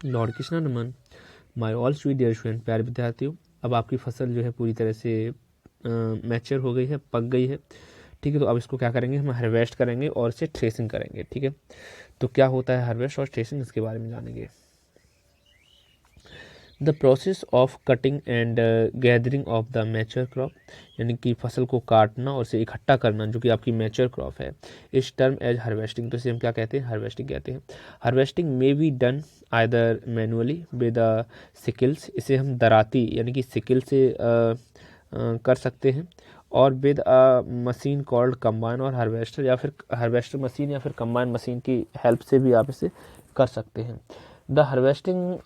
Lord Krishna नमन, my all sweet dear student, प्यारे विद्यार्थियों, अब आपकी फसल जो है पूरी तरह से मैच्योर हो गई है, पक गई है। ठीक है, तो अब इसको क्या करेंगे, हम हार्वेस्ट करेंगे और इसे थ्रेसिंग करेंगे। ठीक है, तो क्या होता है हार्वेस्ट और थ्रेसिंग, इसके बारे में जानेंगे। The process of cutting and gathering of the mature crop, यानी कि फसल को काटना और इसे इकट्ठा करना जो कि आपकी मैच्योर क्रॉप है, इस टर्म एज हार्वेस्टिंग। तो इसे हम क्या कहते हैं, हार्वेस्टिंग कहते हैं। Harvesting may be done either manually with sicles, इसे हम दराती यानी कि सिकल से कर सकते हैं, और with a machine called combine और हार्वेस्टर, या फिर हार्वेस्टर मशीन या फिर कंबाइन मशीन की हेल्प से भी आप इसे कर सकते हैं। The harvesting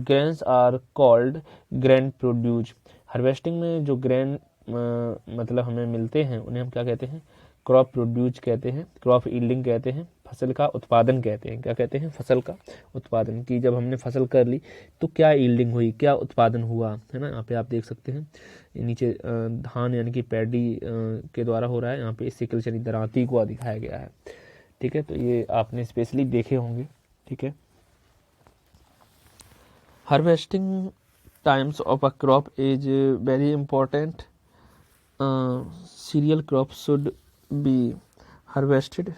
grains are called grain produce. Harvesting में जो ग्रेन मतलब हमें मिलते हैं उन्हें हम क्या कहते हैं, क्रॉप प्रोड्यूस कहते हैं, क्रॉप यील्डिंग कहते हैं, फसल का उत्पादन कहते हैं। क्या कहते हैं, फसल का उत्पादन। की जब हमने फसल कर ली तो क्या यील्डिंग हुई, क्या उत्पादन हुआ, है ना। यहाँ पे आप देख सकते हैं नीचे धान यानी कि पैडी के द्वारा हो रहा है, यहाँ पे सिकल यानी दरांती को दिखाया गया है। ठीक है, तो ये आपने स्पेशली देखे होंगे। ठीक है, harvesting times of a crop is very important. Cereal crops should be harvested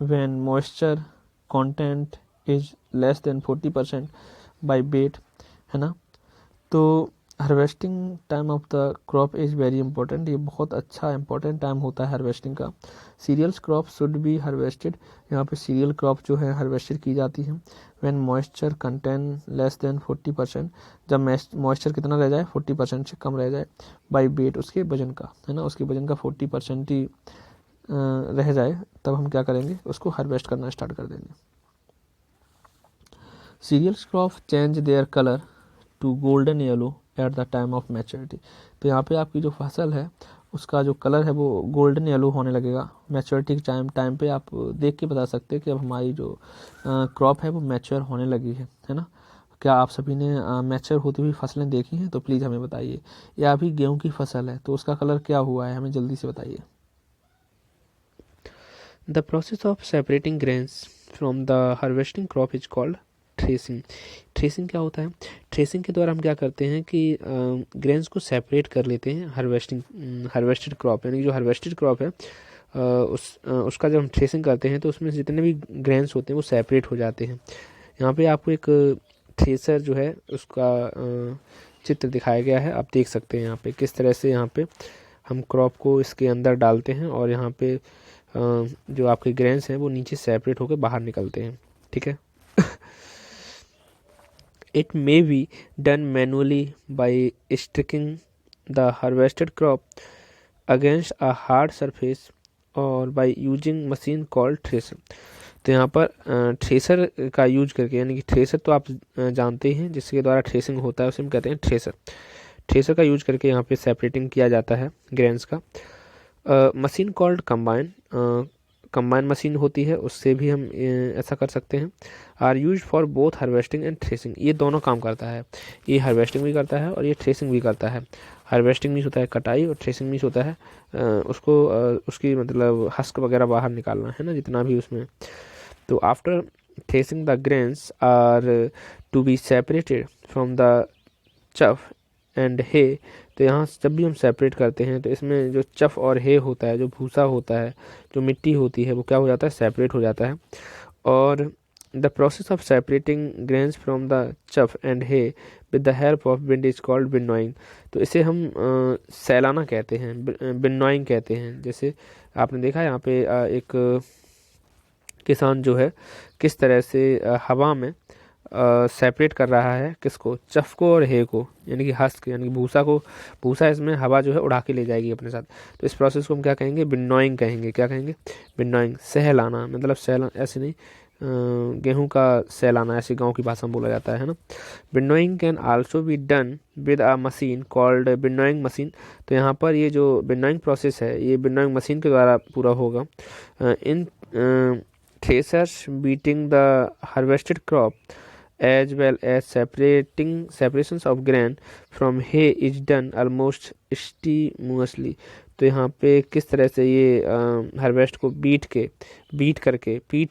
when moisture content is less than 40% by weight, है ना। तो harvesting time of the crop is very important, ये बहुत अच्छा इंपॉर्टेंट टाइम होता है harvesting का। Cereals crop should be harvested, यहाँ पे सीरियल क्रॉप जो है हार्वेस्टेड की जाती है। When moisture contain less than 40%, जब मॉइस्चर कितना रह जाए, 40% से कम रह जाए, बाई वेट, उसके वजन का, है ना, उसके वजन का 40% ही रह जाए, तब हम क्या करेंगे, उसको हार्वेस्ट करना स्टार्ट कर देंगे। Cereals crop change their colour to golden yellow at the time of maturity. तो यहाँ पे आपकी जो फसल है उसका जो कलर है वो गोल्डन येलो होने लगेगा मैच्योरिटी के टाइम पे। आप देख के बता सकते हैं कि अब हमारी जो क्रॉप है वो मैच्योर होने लगी है ना। क्या आप सभी ने मैच्योर होती हुई फसलें देखी हैं, तो प्लीज़ हमें बताइए। या अभी गेहूं की फसल है तो उसका कलर क्या हुआ है, हमें जल्दी से बताइए। The process of separating grains from the harvesting crop is called threshing. Threshing क्या होता है, थ्रेसिंग के द्वारा हम क्या करते हैं कि ग्रेन्स को सेपरेट कर लेते हैं। हार्वेस्टेड क्रॉप यानी जो हार्वेस्टेड क्रॉप है उसका जब हम थ्रेसिंग करते हैं तो उसमें जितने भी ग्रेन्स होते हैं वो सेपरेट हो जाते हैं। यहाँ पे आपको एक थ्रेसर जो है उसका चित्र दिखाया गया है, आप देख सकते हैं यहाँ पे किस तरह से यहाँ पे हम क्रॉप को इसके अंदर डालते हैं और यहाँ पे जो आपके ग्रेन्स हैं वो नीचे सेपरेट होकर बाहर निकलते हैं। ठीक है, it may be done manually by sticking the harvested crop against a hard surface or by using machine called thresher। तो यहाँ पर थ्रेसर का यूज करके, यानी कि थ्रेसर तो आप जानते हैं जिसके द्वारा थ्रेसिंग होता है उसे हम कहते हैं थ्रेसर। थ्रेसर का यूज करके यहाँ पे सेपरेटिंग किया जाता है ग्रेन्स का। Machine called combine, combine machine होती है, उससे भी हम ऐसा कर सकते हैं। Are use for both harvesting and threshing, ये दोनों काम करता है, ये हार्वेस्टिंग भी करता है और ये थ्रेसिंग भी करता है। हार्वेस्टिंग मीन्स होता है कटाई और थ्रेसिंग मीन्स होता है उसको उसकी मतलब हस्क वगैरह बाहर निकालना, है ना, जितना भी उसमें। तो after threshing the grains are to be separated from the chaff and hay. तो यहाँ जब भी हम सेपरेट करते हैं तो इसमें जो चफ और हे होता है, जो भूसा होता है, जो मिट्टी होती है, वो क्या हो जाता है, सेपरेट हो जाता है। और the process of separating grains from the chaff and hay with the help of wind is called winnowing. तो इसे हम सैलाना कहते हैं, विनोइंग कहते हैं। जैसे आपने देखा यहाँ पे एक किसान जो है किस तरह से हवा में सेपरेट कर रहा है, किसको, चफ को और हे को, यानी कि हस्क यानी कि भूसा को। भूसा इसमें हवा जो है उड़ा के ले जाएगी अपने साथ। तो इस प्रोसेस को हम क्या कहेंगे, विनोइंग कहेंगे। क्या कहेंगे, विनोइंग। सहलाना मतलब सहला, ऐसे नहीं गेहूं का सहलाना, ऐसे गांव की भाषा में बोला जाता है ना। Winnowing can also be done with a machine called winnowing machine. तो यहाँ पर ये जो विनोइंग प्रोसेस है ये विनोइंग मशीन के द्वारा पूरा होगा। In threshers beating the harvested crop as well as separations of grain from hay is done almost instantaneously। तो यहाँ पे किस तरह से ये हार्वेस्ट को पीट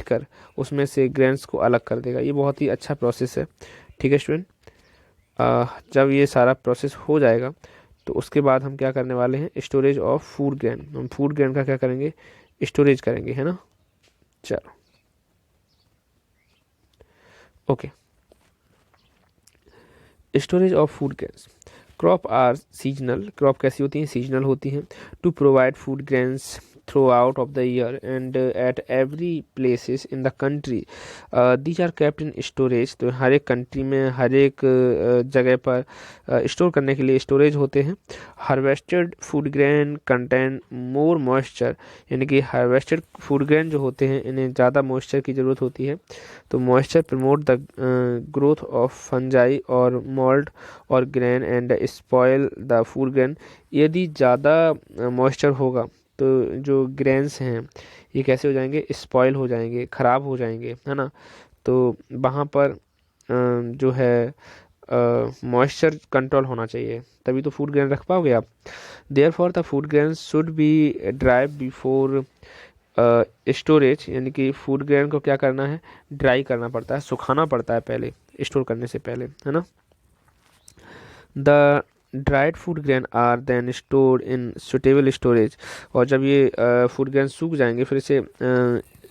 कर उसमें से ग्रेन्स को अलग कर देगा, ये बहुत ही अच्छा प्रोसेस है। ठीक है स्टूडेंट। जब ये सारा प्रोसेस हो जाएगा तो उसके बाद हम क्या करने वाले हैं, स्टोरेज ऑफ फूड ग्रेन। हम फूड ग्रेन का क्या करेंगे, स्टोरेज करेंगे, है ना। चलो okay. Storage of food grains. Crop are seasonal. Crop कैसी होती हैं, सीजनल होती हैं। To provide food grains throughout of the year and at every places in the country. These are kept in storage. तो हर एक country में, हर एक जगह पर स्टोर करने के लिए स्टोरेज होते हैं। Harvested food grain contain more moisture. यानी कि हार्वेस्टेड फूड ग्रेन जो होते हैं इन्हें ज़्यादा मॉइस्चर की ज़रूरत होती है। तो moisture promote the growth of fungi और मोल्ड और grain and spoil the food grain. यदि ज़्यादा मॉइस्चर होगा तो जो ग्रेन्स हैं ये कैसे हो जाएंगे, स्पॉयल हो जाएंगे, ख़राब हो जाएंगे, है ना। तो वहाँ पर जो है मॉइस्चर कंट्रोल होना चाहिए, तभी तो फूड ग्रेन रख पाओगे आप। Therefore the food grains should be dry before storage. यानी कि फूड ग्रेन को क्या करना है, ड्राई करना पड़ता है, सुखाना पड़ता है पहले, स्टोर करने से पहले, है ना। The dried food grain are then stored in suitable storage. और जब ये फूड ग्रेन सूख जाएंगे फिर इसे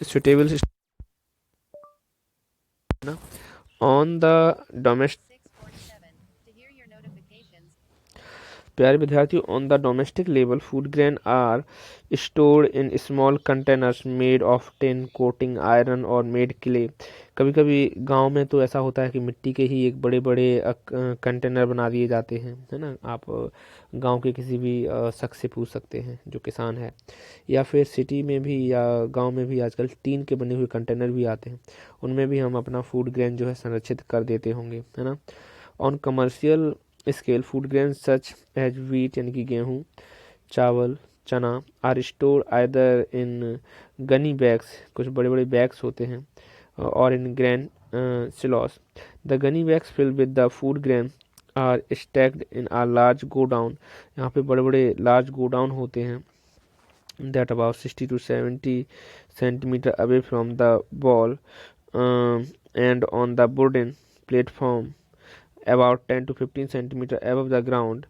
सुटेबल ना ऑन द डोमेस्टिक। प्यारे विद्यार्थियों, on the domestic level food grain are stored in small containers made of tin coating iron और मेड क्ले। कभी कभी गांव में तो ऐसा होता है कि मिट्टी के ही एक बड़े बड़े कंटेनर बना दिए जाते हैं, है ना। आप गांव के किसी भी शख्स से पूछ सकते हैं जो किसान है, या फिर सिटी में भी या गांव में भी आजकल टीन के बने हुए कंटेनर भी आते हैं, उनमें भी हम अपना फूड ग्रेन जो है संरक्षित कर देते होंगे, है ना। On commercial scale food grain such as wheat यानी कि गेहूँ, चावल, चना are store either in gunny bags. कुछ बड़े बड़े बैग्स होते हैं, और in grain silos. The gunny bags fill with the food grain are stacked in a large godown. यहाँ पे बड़े बड़े लार्ज गोडाउन होते हैं that about 60 to 70 centimeter away from the wall, and on the wooden platform about 10 to 15 centimeter above the ground.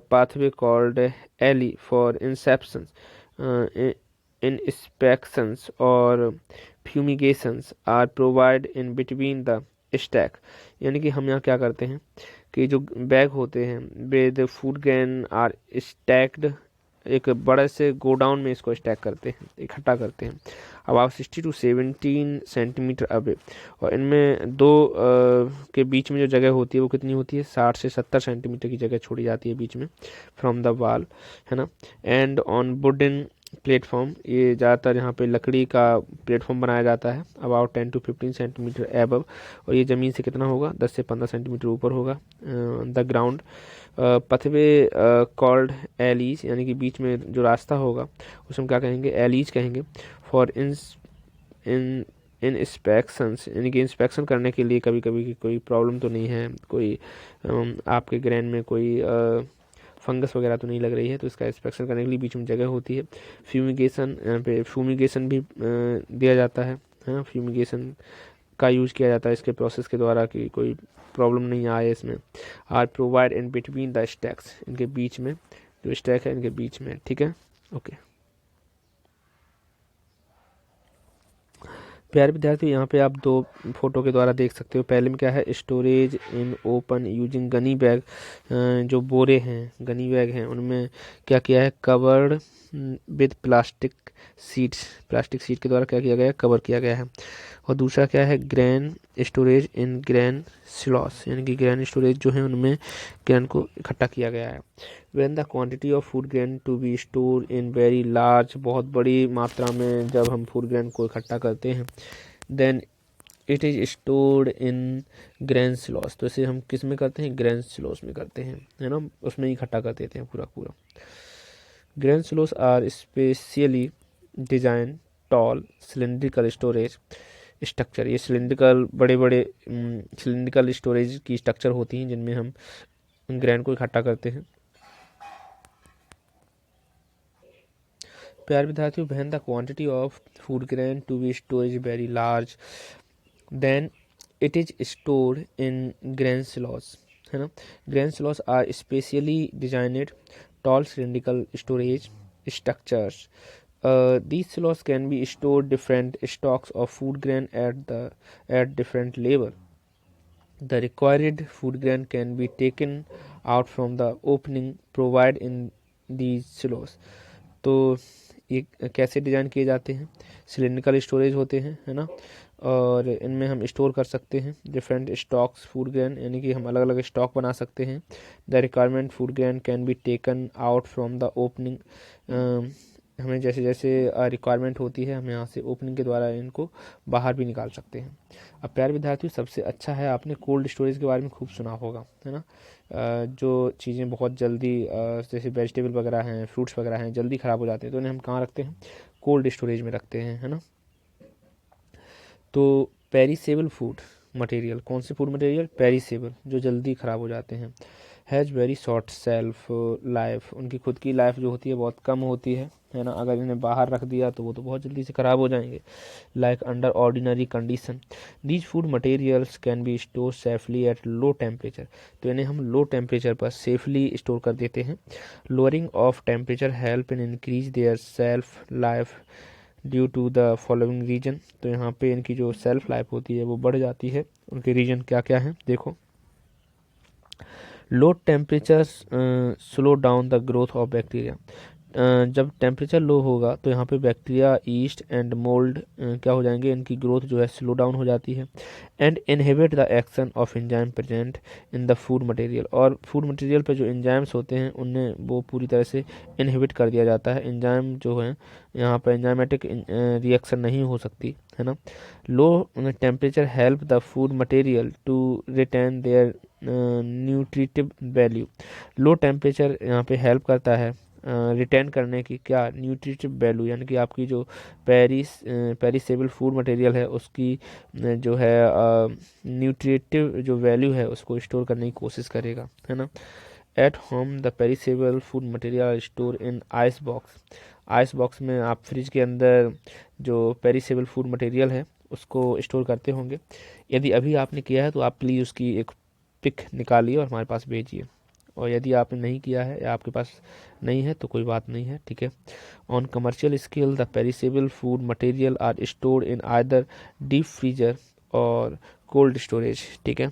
Pathway called alley for inceptions, inspections or fumigations are provided in between the stack. यानी कि हम यहाँ क्या करते हैं कि जो bag होते हैं with food grain are stacked, एक बड़े से गोडाउन में इसको स्टैक करते हैं, इकट्ठा करते हैं अबाउट 60 टू 17 सेंटीमीटर अबे। और इनमें दो के बीच में जो जगह होती है वो कितनी होती है, 60 से 70 सेंटीमीटर की जगह छोड़ी जाती है बीच में फ्रॉम द वाल, है ना। एंड ऑन वुडन प्लेटफॉर्म, ये ज़्यादातर यहाँ पे लकड़ी का प्लेटफॉर्म बनाया जाता है अबाउट 10 टू 15 सेंटीमीटर एबव। और ये ज़मीन से कितना होगा, 10 से 15 सेंटीमीटर ऊपर होगा द ग्राउंड। पथवे कॉल्ड एलीज, यानी कि बीच में जो रास्ता होगा उसे हम क्या कहेंगे, एलीज कहेंगे। फॉर इन इंस्पेक्शंस, यानी कि इंस्पेक्शन करने के लिए, कभी कभी कोई प्रॉब्लम तो नहीं है, कोई आपके ग्रेन में कोई फंगस वगैरह तो नहीं लग रही है, तो इसका इंस्पेक्शन करने के लिए बीच में जगह होती है। फ्यूमिगेशन, यहाँ पे फ्यूमिगेशन भी दिया जाता है, हाँ, फ्यूमिगेशन का यूज किया जाता है इसके प्रोसेस के द्वारा कि कोई प्रॉब्लम नहीं आए इसमें। Are provide in between the stacks, इनके बीच में जो स्टैक है इनके बीच में, ठीक है ओके। प्यारे विद्यार्थी, यहाँ पे आप दो फोटो के द्वारा देख सकते हो। पहले में क्या है, storage in open using gunny bag. जो बोरे हैं, गनी बैग हैं, उनमें क्या किया है, covered with plastic seats. Plastic sheet के द्वारा क्या किया गया है, कवर किया गया है। और दूसरा क्या है, ग्रेन स्टोरेज इन ग्रेन सिलॉस, यानी कि ग्रेन स्टोरेज जो है उनमें ग्रेन को इकट्ठा किया गया है। When the quantity of food grain to be store in very large, बहुत बड़ी मात्रा में जब हम फूड ग्रेन को इकट्ठा करते हैं, then it is stored in grain silos. तो इसे हम किस में करते हैं, ग्रेन सिलॉस में करते हैं, है ना, उसमें ही इकट्ठा कर देते हैं पूरा पूरा। Grain silos are specially design tall cylindrical storage structure. ये सिलेंड्रिकल, बड़े बड़े सिलेंड्रिकल स्टोरेज की स्ट्रक्चर होती हैं जिनमें हम ग्रेन को इकट्ठा करते हैं। प्यारे विद्यार्थियों, when the quantity of food grain to be storage very large, then it is stored in grain silos, है ना। Grain silos are specially designed tall cylindrical storage structures. These silos can be stored different stocks of food grain at different level. The required food grain can be taken out from the opening provided in these silos. तो ये कैसे design किए जाते हैं, cylindrical storage होते हैं, है ना, और इनमें हम स्टोर कर सकते हैं डिफरेंट स्टॉक्स फूड ग्रेन, यानी कि हम अलग अलग स्टॉक बना सकते हैं। The requirement food grain can be taken out from the opening, हमें जैसे जैसे रिक्वायरमेंट होती है हम यहाँ से ओपनिंग के द्वारा इनको बाहर भी निकाल सकते हैं। अब प्यारे विद्यार्थियों, सबसे अच्छा है आपने कोल्ड स्टोरेज के बारे में खूब सुना होगा, है ना। जो चीज़ें बहुत जल्दी जैसे वेजिटेबल वगैरह हैं, फ्रूट्स वगैरह हैं, जल्दी ख़राब हो जाते हैं तो उन्हें हम कहाँ रखते हैं, कोल्ड स्टोरेज में रखते हैं, है ना। तो पेरिसेबल फूड मटेरियल, कौन से फूड मटेरियल, पेरिसेबल, जो जल्दी ख़राब हो जाते हैं, has very short self life, उनकी खुद की लाइफ जो होती है बहुत कम होती है ना। अगर इन्हें बाहर रख दिया तो वो तो बहुत जल्दी से ख़राब हो जाएंगे। Like under ordinary condition these food materials can be store safely at low temperature, तो इन्हें हम लो टेम्परेचर पर सेफली स्टोर कर देते हैं। Lowering of temperature help in increase their shelf life due to the following reason, तो यहाँ पे इनकी जो सेल्फ लाइफ होती है वो बढ़ जाती है। उनके रीजन क्या क्या हैं देखो। Low temperature slow down the growth of bacteria, जब टेम्परेचर लो होगा तो यहाँ पे बैक्टीरिया, ईस्ट एंड मोल्ड क्या हो जाएंगे, इनकी ग्रोथ जो है स्लो डाउन हो जाती है। And inhibit the action of enzyme present in the food material, और फूड मटेरियल पे जो एंजाइम्स होते हैं उन्हें वो पूरी तरह से इनहिबिट कर दिया जाता है। एंजाइम जो है यहाँ पर एंजाइमेटिक रिएक्शन नहीं हो सकती, है ना। Low temperature help the food material to retain their nutritive value, low temperature यहाँ पे हेल्प करता है रिटेन करने की क्या, न्यूट्रिटिव वैल्यू, यानी कि आपकी जो पेरिसेबल फूड मटेरियल है उसकी जो है न्यूट्रिटिव जो वैल्यू है उसको स्टोर करने की कोशिश करेगा, है ना। At home the perishable food material store in ice box, ice box में आप फ्रिज के अंदर जो पेरिसेबल फूड मटेरियल है उसको स्टोर करते होंगे। यदि अभी आपने किया है तो आप प्लीज़ उसकी एक पिक निकालिए और हमारे पास भेजिए, और यदि आपने नहीं किया है या आपके पास नहीं है तो कोई बात नहीं है, ठीक है। On commercial scale the perishable food material are stored in either deep freezer और कोल्ड स्टोरेज, ठीक है।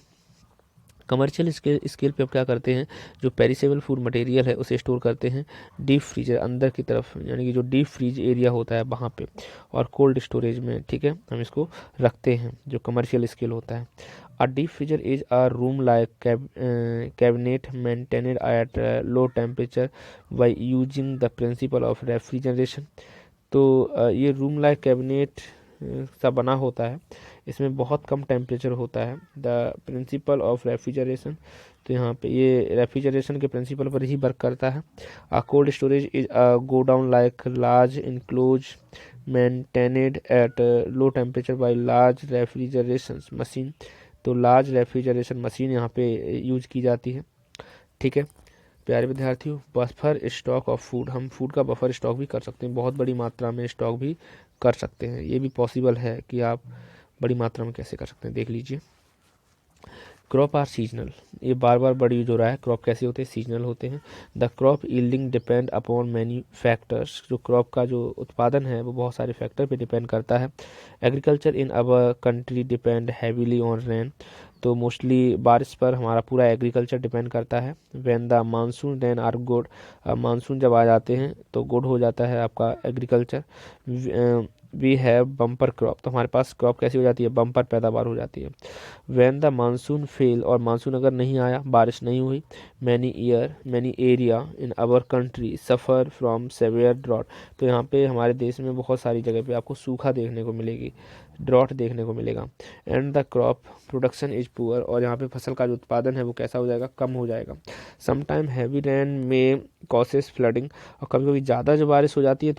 कमर्शियल स्केल पे अब क्या करते हैं, जो पेरिसेबल फूड मटेरियल है उसे स्टोर करते हैं डीप फ्रीजर, अंदर की तरफ, यानी कि जो डीप फ्रीज एरिया होता है वहाँ पे, और कोल्ड स्टोरेज में, ठीक है, हम इसको रखते हैं जो कमर्शियल स्केल होता है। A deep freezer is a room like cabinet maintained eight low temperature by using the principle of refrigeration, तो ये रूम लाइक कैबिनेट सा बना होता है, इसमें बहुत कम टेम्परेचर होता है। द प्रिंसिपल ऑफ रेफ्रिजरेशन, तो यहाँ पे ये रेफ्रिजरेशन के प्रिंसिपल पर ही वर्क करता है। A cold storage is a godown like large enclose maintained at low temperature by large refrigeration machine, तो लार्ज रेफ्रिजरेशन मशीन यहाँ पे यूज की जाती है, ठीक है। प्यारे विद्यार्थियों, बफर स्टॉक ऑफ फूड, हम फूड का बफर स्टॉक भी कर सकते हैं, बहुत बड़ी मात्रा में स्टॉक भी कर सकते हैं, ये भी पॉसिबल है कि आप बड़ी मात्रा में कैसे कर सकते हैं, देख लीजिए। क्रॉप आर सीजनल, ये बार बार बड़ी जो रहा है, क्रॉप कैसे होते हैं, सीजनल होते हैं। The crop yielding depend upon many factors, जो क्रॉप का जो उत्पादन है वो बहुत सारे फैक्टर पे डिपेंड करता है। Agriculture in our country depend heavily on rain, तो मोस्टली बारिश पर हमारा पूरा एग्रीकल्चर डिपेंड करता है। When the monsoon rain are good, monsoon जब आ जाते हैं तो गुड हो जाता है आपका agriculture. We have bumper crop, तो हमारे पास क्रॉप कैसी हो जाती है, बम्पर पैदावार हो जाती है। व्हेन द मानसून फेल, और मानसून अगर नहीं आया, बारिश नहीं हुई, many area in our country suffer from severe drought, तो यहाँ पे हमारे देश में बहुत सारी जगह पे आपको सूखा देखने को मिलेगी, ड्रॉट देखने को मिलेगा। And the crop production is poor, और यहाँ पे फसल का जो उत्पादन है वो कैसा हो जाएगा, कम हो जाएगा। समटाइम हैवी रेन में कॉसेस फ्लडिंग, और कभी कभी ज़्यादा जो बारिश हो जाती है तो